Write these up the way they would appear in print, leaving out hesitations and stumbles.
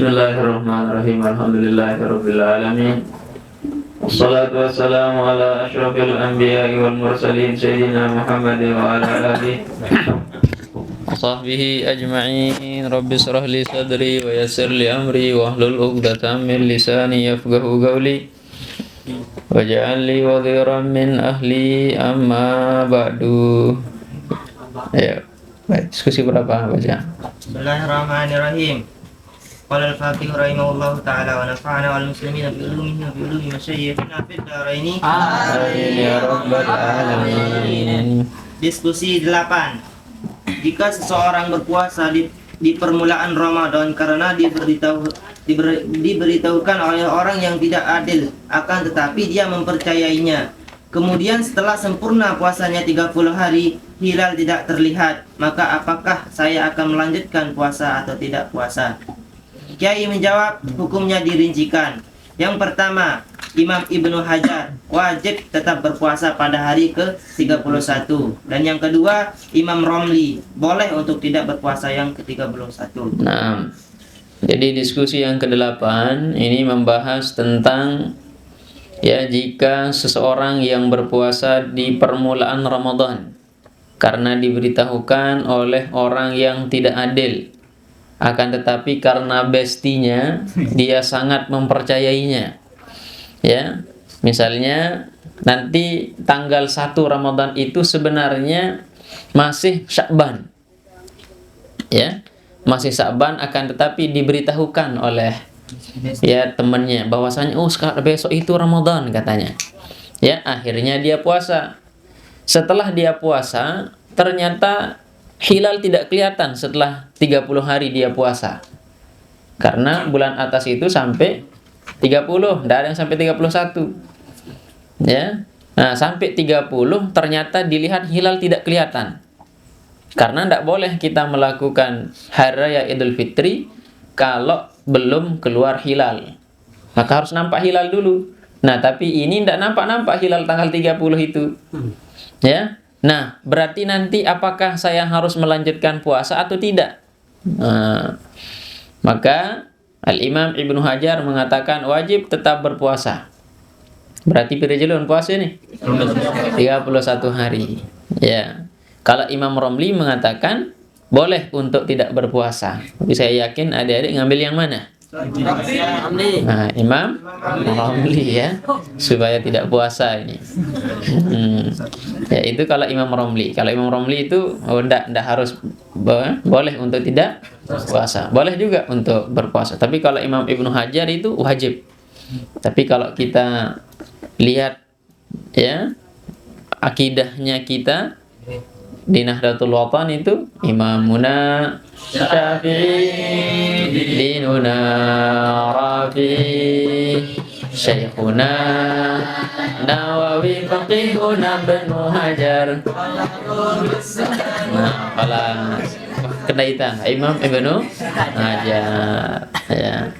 Bismillahirrahmanirrahim. Alhamdulillahirabbil alamin. Wassalatu wassalamu ala asyrafil anbiya'i wal mursalin sayyidina Muhammadin wa ala alihi wa sahbihi ajma'in. Rabbi shrah li sadri wa yassir li amri wa hlul 'uqdatam min lisani yafqahu qawli waj'al li wadhiran min ahli amma ba'du. Ayo, baik, diskusi berapa baca? Bismillahirrahmanirrahim. Qala al-Fatih rahimahullahu ta'ala wa nafa'ana wal muslimina bi ulumihi wa bi ulumi masyayikhina fid dharaini. Amin ya rabbal alamin. Diskusi 8. Jika seseorang berpuasa di permulaan Ramadan karena diberitahukan oleh orang yang tidak adil, akan tetapi dia mempercayainya. Kemudian setelah sempurna puasanya 30 hari, hilal tidak terlihat, maka apakah saya akan melanjutkan puasa atau tidak puasa? Kiai menjawab, hukumnya dirincikan. Yang pertama, Imam Ibnu Hajar wajib tetap berpuasa pada hari ke-31. Dan yang kedua, Imam Romli boleh untuk tidak berpuasa yang ke-31. Nah, jadi diskusi yang ke-8 ini membahas tentang jika seseorang yang berpuasa di permulaan Ramadan karena diberitahukan oleh orang yang tidak adil, akan tetapi karena bestinya dia sangat mempercayainya. Ya, misalnya nanti tanggal 1 Ramadan itu sebenarnya masih Sya'ban. Ya, masih Sya'ban, akan tetapi diberitahukan oleh temannya bahwasanya besok itu Ramadan katanya. Ya, akhirnya dia puasa. Setelah dia puasa, ternyata hilal tidak kelihatan setelah 30 hari dia puasa. Karena bulan atas itu sampai 30, tidak ada yang sampai 31. Ya. Nah, sampai 30 ternyata dilihat hilal tidak kelihatan. Karena tidak boleh kita melakukan hari raya Idul Fitri kalau belum keluar hilal. Maka harus nampak hilal dulu. Nah, tapi ini tidak nampak hilal tanggal 30 itu. Ya. Nah, berarti nanti apakah saya harus melanjutkan puasa atau tidak? Maka Al-Imam Ibnu Hajar mengatakan wajib tetap berpuasa. Berarti pirejulun puasa nih? 31 hari. Ya. Kalau Imam Romli mengatakan boleh untuk tidak berpuasa. Tapi saya yakin adik-adik ngambil yang mana? Nah, Imam Romli ya, supaya tidak puasa ini. Ya, itu kalau Imam Romli. Kalau Imam Romli itu enggak harus boleh untuk tidak puasa. Boleh juga untuk berpuasa. Tapi kalau Imam Ibnu Hajar itu wajib. Tapi kalau kita lihat ya akidahnya kita di Nahdlatul Watan itu Imamuna Syafi'i dinuna Rafi Syekhuna Nawawi faqihuna Ibnu Hajar. Nah, kelas kedaita Imam Ibnu Hajar ya.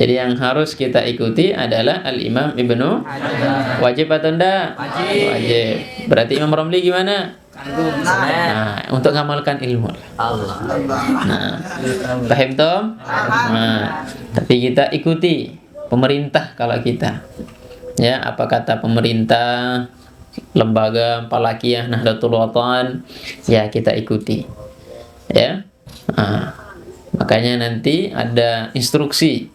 Jadi yang harus kita ikuti adalah Al-Imam Ibnu. Wajib atau enggak? Wajib. Berarti Imam Romli gimana? Nah, untuk ngamalkan ilmu. Nah, paham toh? Nah, tapi kita ikuti pemerintah kalau kita. Ya, apa kata pemerintah, lembaga Falakiyah Nahdlatul Watan, ya kita ikuti. Ya. Nah, makanya nanti ada instruksi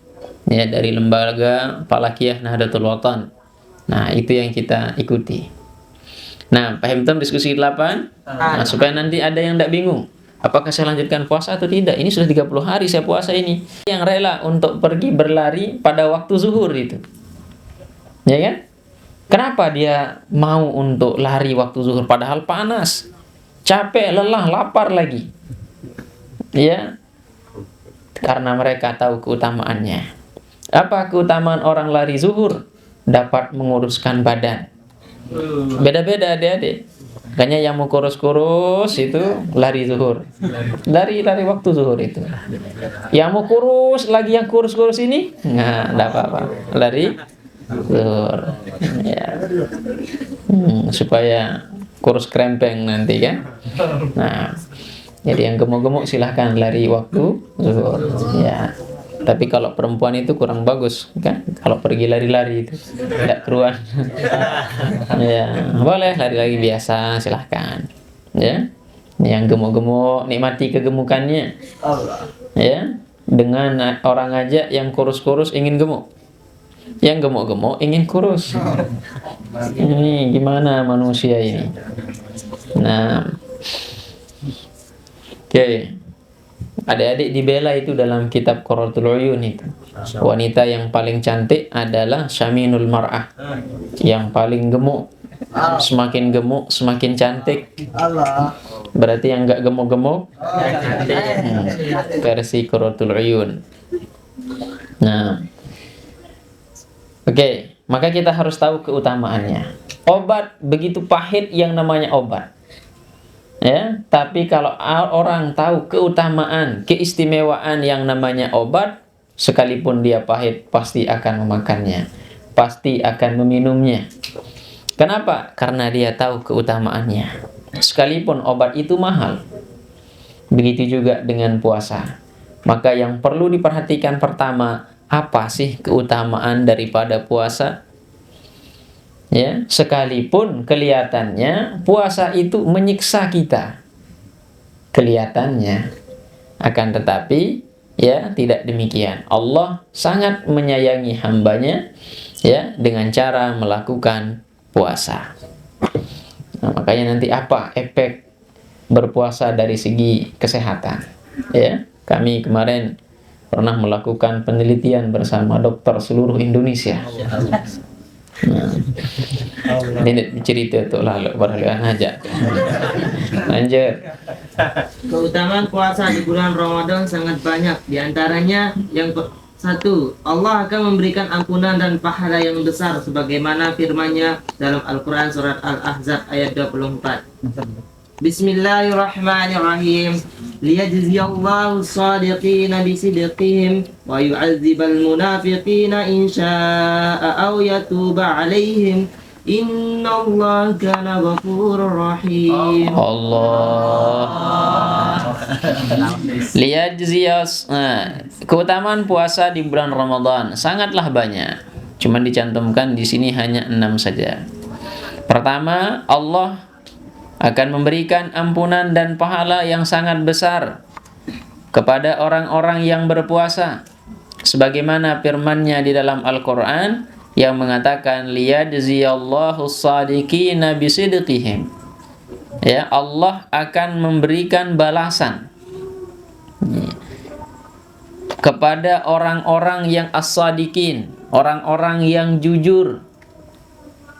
ya dari lembaga Falakiyah Nahdlatul Watan. Nah, itu yang kita ikuti. Nah, paham tem diskusi 8? Nah, supaya nanti ada yang tidak bingung. Apakah saya lanjutkan puasa atau tidak? Ini sudah 30 hari saya puasa ini. Yang rela untuk pergi berlari pada waktu zuhur itu. Ya kan? Kenapa dia mau untuk lari waktu zuhur padahal panas? Capek, lelah, lapar lagi. Ya. Karena mereka tahu keutamaannya. Apa keutamaan orang lari zuhur? Dapat menguruskan badan. Beda-beda adik-adik. Makanya yang mau kurus-kurus itu lari zuhur. Lari waktu zuhur itu. Yang mau kurus lagi, yang kurus-kurus ini enggak apa-apa. Lari zuhur. Ya. Supaya kurus krempeng nanti kan. Nah, jadi yang gemuk-gemuk silahkan lari waktu zuhur. Ya. Tapi kalau perempuan itu kurang bagus kan? Kalau pergi lari-lari itu tidak keruan. Ya, boleh lari-lari biasa, silahkan. Ya, yang gemuk-gemuk nikmati kegemukannya. Ya, dengan orang aja yang kurus-kurus ingin gemuk, yang gemuk-gemuk ingin kurus. Ini gimana manusia ini? Nah, oke. Adik-adik dibela itu dalam kitab Qurratul Uyun itu. Wanita yang paling cantik adalah Syaminul Mar'ah, yang paling gemuk. Semakin gemuk semakin cantik. Berarti yang enggak gemuk-gemuk versi Qurratul Uyun. Nah, oke, maka kita harus tahu keutamaannya. Obat begitu pahit yang namanya obat. Ya, tapi kalau orang tahu keutamaan, keistimewaan yang namanya obat, sekalipun dia pahit pasti akan memakannya, pasti akan meminumnya. Kenapa? Karena dia tahu keutamaannya. Sekalipun obat itu mahal. Begitu juga dengan puasa. Maka yang perlu diperhatikan pertama, apa sih keutamaan daripada puasa? Ya, sekalipun kelihatannya puasa itu menyiksa kita, kelihatannya, akan tetapi ya tidak demikian. Allah sangat menyayangi hambanya ya dengan cara melakukan puasa. Nah, makanya nanti apa efek berpuasa dari segi kesehatan? Ya, kami kemarin pernah melakukan penelitian bersama dokter seluruh Indonesia. Nah, ini cerita tuh lalu berhaluan aja. Lanjut. Keutamaan puasa di bulan Ramadan sangat banyak. Di antaranya yang satu, Allah akan memberikan ampunan dan pahala yang besar sebagaimana firman-Nya dalam Al-Qur'an surat Al-Ahzab ayat 24. Bismillahirrahmanirrahim. Liyajziyallahu as-sadiqina bisidqihim wa yu'adzibal munafiqina in syaa'a aw yatuba 'alaihim. Innallaha kana ghafurur rahim. Allah. Liyajziyas. Keutamaan puasa di bulan Ramadan sangatlah banyak. Cuma dicantumkan di sini hanya 6 saja. Pertama, Allah akan memberikan ampunan dan pahala yang sangat besar kepada orang-orang yang berpuasa, sebagaimana firman-Nya di dalam Al-Qur'an yang mengatakan liyajziyallahu as-sadiqina bisidqihim. Ya, Allah akan memberikan balasan kepada orang-orang yang as-sadiqin, orang-orang yang jujur,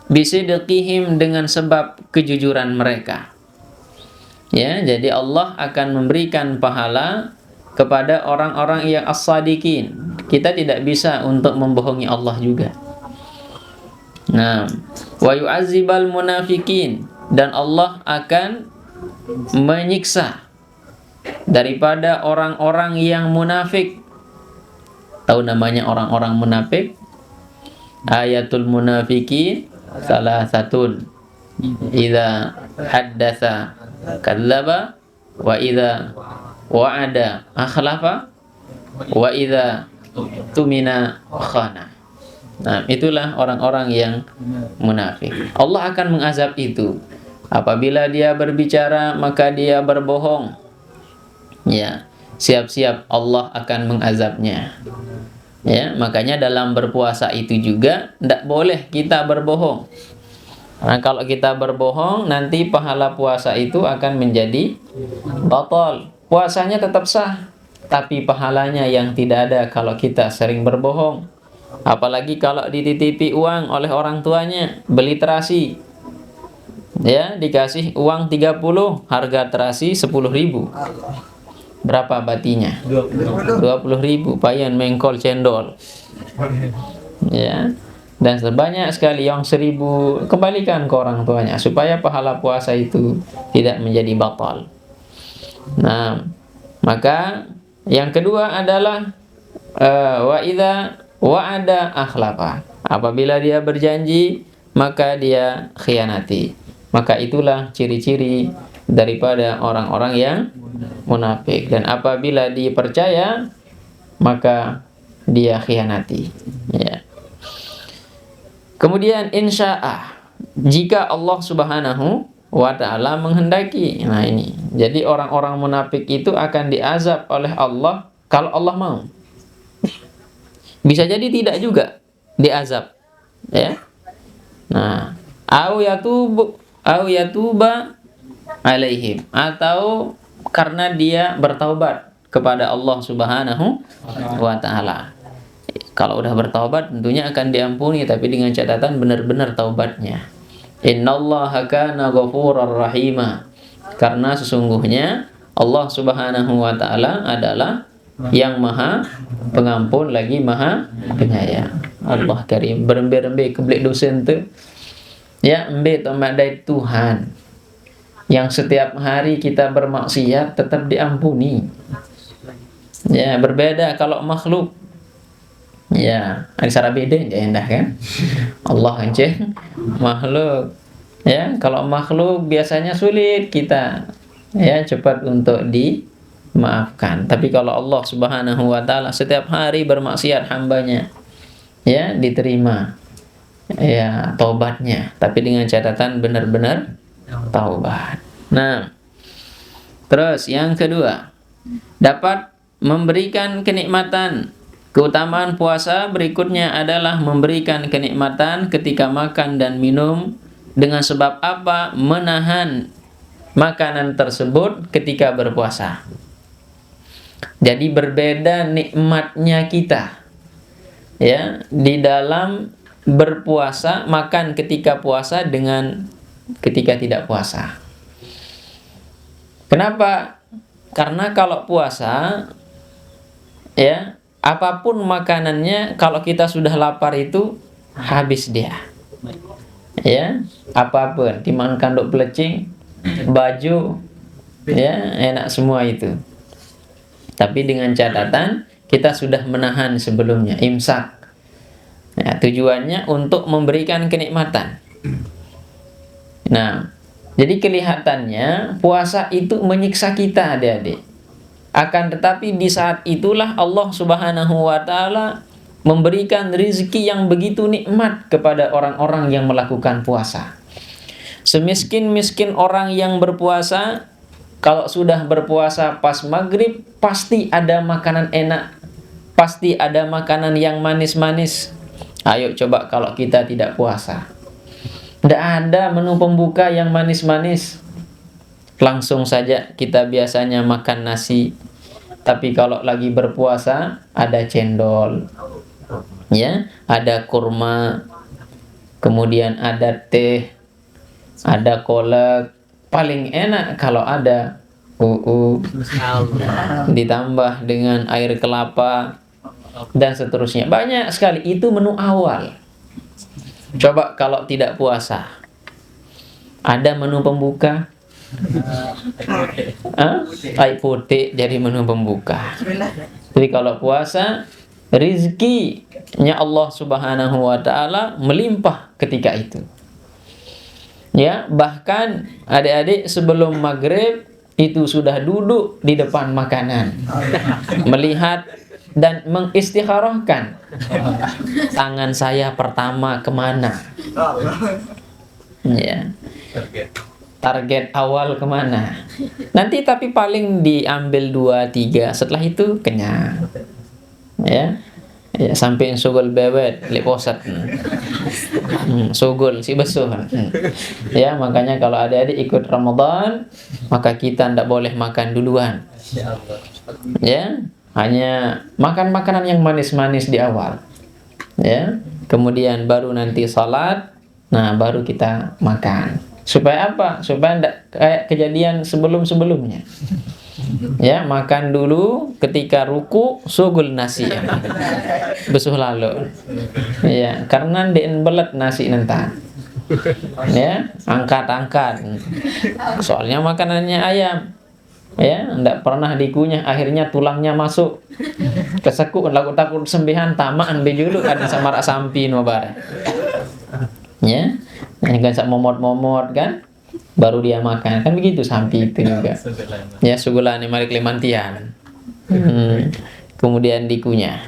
bisidqihim dengan sebab kejujuran mereka. Ya, jadi Allah akan memberikan pahala kepada orang-orang yang as-sadiqin. Kita tidak bisa untuk membohongi Allah juga. Nah, wa yu'adzibal munafiqin, dan Allah akan menyiksa daripada orang-orang yang munafik. Tahu namanya orang-orang munafik? Ayatul munafiqin salasatun, idza haddatsa kadzdzaba, wa idza wa'ada akhlafa, wa idza tumina khana. Nah, itulah orang-orang yang munafik. Allah akan mengazab itu. Apabila dia berbicara maka dia berbohong. Ya, siap-siap Allah akan mengazabnya. Ya, makanya dalam berpuasa itu juga tidak boleh kita berbohong. Nah, kalau kita berbohong, nanti pahala puasa itu akan menjadi batal. Puasanya tetap sah, tapi pahalanya yang tidak ada kalau kita sering berbohong. Apalagi kalau dititipi uang oleh orang tuanya, beli terasi. Ya, dikasih uang 30, harga terasi 10.000. Berapa batinya? 20.000, payan mengkol cendol. Ya. Dan sebanyak sekali yang 1.000 kembalikan ke orang tuanya supaya pahala puasa itu tidak menjadi batal. Nah, maka yang kedua adalah wa idza wa'ada akhlafa. Apabila dia berjanji maka dia khianati. Maka itulah ciri-ciri daripada orang-orang yang munafik. Dan apabila dipercaya maka dia khianati. Ya. Kemudian insya'a, jika Allah Subhanahu wa ta'ala menghendaki. Nah ini, jadi orang-orang munafik itu akan diazab oleh Allah kalau Allah mau. Bisa jadi tidak juga diazab, ya. Nah, au yatuba alaihim, atau karena dia bertaubat kepada Allah Subhanahu wa ta'ala. Kalau udah bertaubat tentunya akan diampuni, tapi dengan catatan benar-benar taubatnya. Innallaha kana ghafurar rahima, karena sesungguhnya Allah Subhanahu wa ta'ala adalah yang maha pengampun lagi maha penyayang. Allah karim, berembe-rembe kebelik dosen tu. Ya, embe tomadai Tuhan yang setiap hari kita bermaksiat tetap diampuni. Ya, berbeda kalau makhluk. Ya, ada cara beda ya endah kan? Allah aja makhluk. Ya, kalau makhluk biasanya sulit kita ya cepat untuk dimaafkan. Tapi kalau Allah Subhanahu wa ta'ala setiap hari bermaksiat hambanya, ya diterima ya taubatnya, tapi dengan catatan benar-benar taubat. Nah, terus yang kedua, dapat memberikan kenikmatan. Keutamaan puasa berikutnya adalah memberikan kenikmatan ketika makan dan minum. Dengan sebab apa? Menahan makanan tersebut ketika berpuasa. Jadi berbeda nikmatnya kita ya di dalam berpuasa, makan ketika puasa dengan ketika tidak puasa. Kenapa? Karena kalau puasa ya, apapun makanannya, kalau kita sudah lapar itu habis dia. Ya, apapun, dimakan kanduk pelecing, baju, ya enak semua itu. Tapi dengan catatan kita sudah menahan sebelumnya, imsak. Ya, tujuannya untuk memberikan kenikmatan. Nah, jadi kelihatannya puasa itu menyiksa kita, adik-adik. Akan tetapi di saat itulah Allah Subhanahu wa ta'ala memberikan rezeki yang begitu nikmat kepada orang-orang yang melakukan puasa. Semiskin-miskin orang yang berpuasa, kalau sudah berpuasa pas maghrib, pasti ada makanan enak, pasti ada makanan yang manis-manis. Ayo coba kalau kita tidak puasa, tidak ada menu pembuka yang manis-manis. Langsung saja kita biasanya makan nasi. Tapi kalau lagi berpuasa ada cendol, ya, ada kurma, kemudian ada teh, ada kolak. Paling enak kalau ada ditambah dengan air kelapa dan seterusnya. Banyak sekali, itu menu awal. Coba kalau tidak puasa, ada menu pembuka. Air putih jadi menu pembuka. Tapi kalau puasa, rizkinya Allah Subhanahu wa ta'ala melimpah ketika itu. Ya, bahkan adik-adik sebelum maghrib itu sudah duduk di depan makanan, melihat dan mengistikharahkan, tangan saya pertama kemana, ya, target awal kemana. Nanti tapi paling diambil 2-3, setelah itu kenyang. Ya, ya sampai sugul bebet leposat. Sugul si besuh. Ya, makanya kalau adik-adik ikut Ramadan, maka kita tidak boleh makan duluan. Ya, hanya makan makanan yang manis-manis di awal. Ya, kemudian baru nanti salat, nah baru kita makan. Supaya apa? Supaya tidak kayak kejadian sebelum-sebelumnya. Ya, makan dulu, ketika ruku sugul nasi ya. Besuh lalu. Ya, karena dien belet nasi nentan. Ya, angkat-angkat. Soalnya makanannya ayam. Ya, tidak pernah dikunyah, akhirnya tulangnya masuk. Kesekuk lagu takut sembihan tamaan bejulu ada samarak sampi nobar. Ya. Kan sak momot-momot kan, baru dia makan, kan begitu sampai itu juga. Ya, sugulane mari klemantian. Kemudian dikunyah.